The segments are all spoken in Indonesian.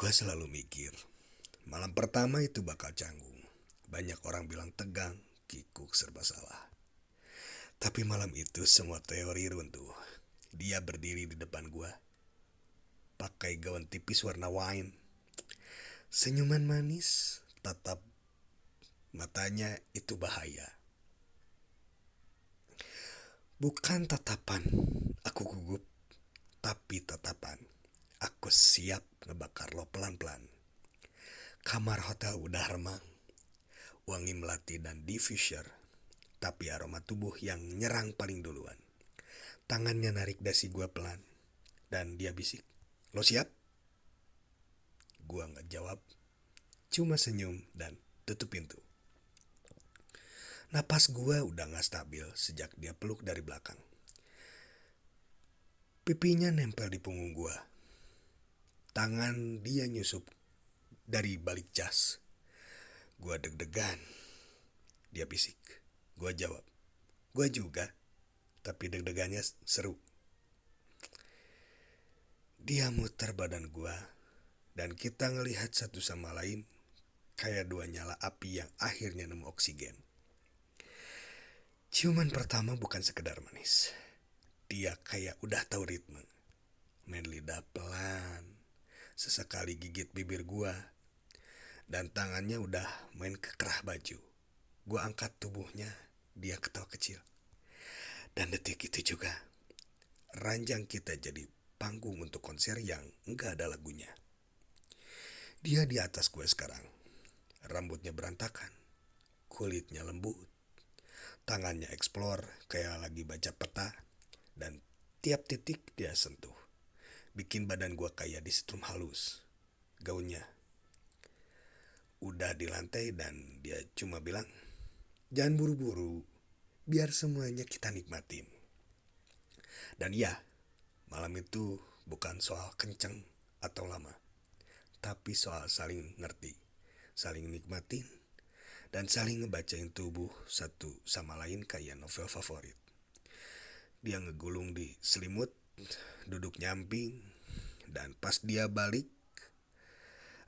Gue selalu mikir, malam pertama itu bakal canggung. Banyak orang bilang tegang, kikuk serba salah. Tapi malam itu semua teori runtuh. Dia berdiri di depan gue, pakai gaun tipis warna wine. Senyuman manis, tatap matanya itu bahaya. Bukan tatapan, aku gugup, tapi tatapan. Aku siap ngebakar lo pelan-pelan. Kamar hotel udah remang, wangi melati dan diffuser, tapi aroma tubuh yang nyerang paling duluan. Tangannya narik dasi gua pelan, dan dia bisik, "Lo siap?" Gua nggak jawab, cuma senyum dan tutup pintu. Napas gua udah nggak stabil sejak dia peluk dari belakang. Pipinya nempel di punggung gua. Tangan dia nyusup dari balik jas. Gua deg-degan. Dia bisik. Gua jawab, "Gua juga." Tapi deg-degannya seru. Dia muter badan gua, dan kita ngelihat satu sama lain kayak dua nyala api yang akhirnya nemu oksigen. Ciuman pertama bukan sekedar manis. Dia kayak udah tahu ritme. Main lidah pelan, sesekali gigit bibir gua, dan tangannya udah main ke kerah baju. Gua angkat tubuhnya, dia ketawa kecil. Dan detik itu juga, ranjang kita jadi panggung untuk konser yang enggak ada lagunya. Dia di atas gue sekarang. Rambutnya berantakan, kulitnya lembut, tangannya explore kayak lagi baca peta, dan tiap titik dia sentuh bikin badan gue kayak disetrum halus. Gaunnya udah di lantai dan dia cuma bilang, "Jangan buru-buru, biar semuanya kita nikmatin." Dan ya, malam itu bukan soal kenceng atau lama, tapi soal saling ngerti, saling nikmatin, dan saling ngebacain tubuh satu sama lain kayak novel favorit. Dia ngegulung di selimut, duduk nyamping, dan pas dia balik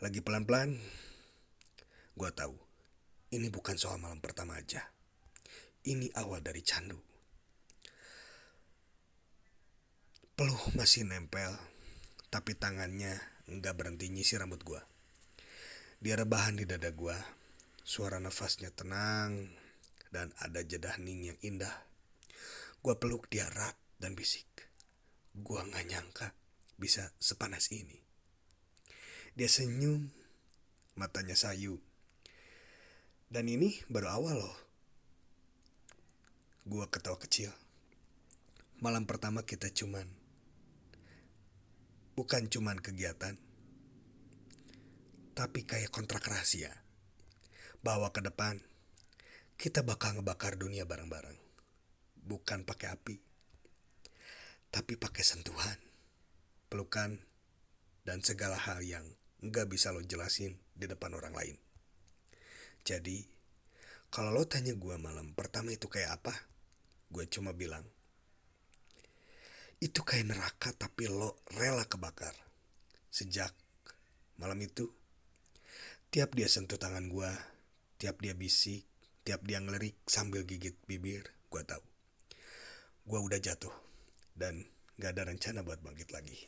lagi pelan-pelan, gue tahu ini bukan soal malam pertama aja. Ini awal dari candu. Peluh masih nempel, tapi tangannya nggak berhenti nyisir rambut gue. Dia rebahan di dada gue, suara nafasnya tenang, dan ada jeda hening yang indah. Gue peluk dia erat dan bisik, "Gue nggak nyangka bisa sepanas ini." Dia senyum, matanya sayu. "Dan ini baru awal loh." Gue ketawa kecil. Malam pertama kita bukan cuman kegiatan, tapi kayak kontrak rahasia. Bahwa ke depan, kita bakal ngebakar dunia bareng-bareng. Bukan pakai api, tapi pakai sentuhan, pelukan, dan segala hal yang nggak bisa lo jelasin di depan orang lain. Jadi, kalau lo tanya gue malam pertama itu kayak apa, gue cuma bilang, itu kayak neraka tapi lo rela kebakar. Sejak malam itu, tiap dia sentuh tangan gue, tiap dia bisik, tiap dia ngelirik sambil gigit bibir, gue tahu gue udah jatuh dan gak ada rencana buat bangkit lagi.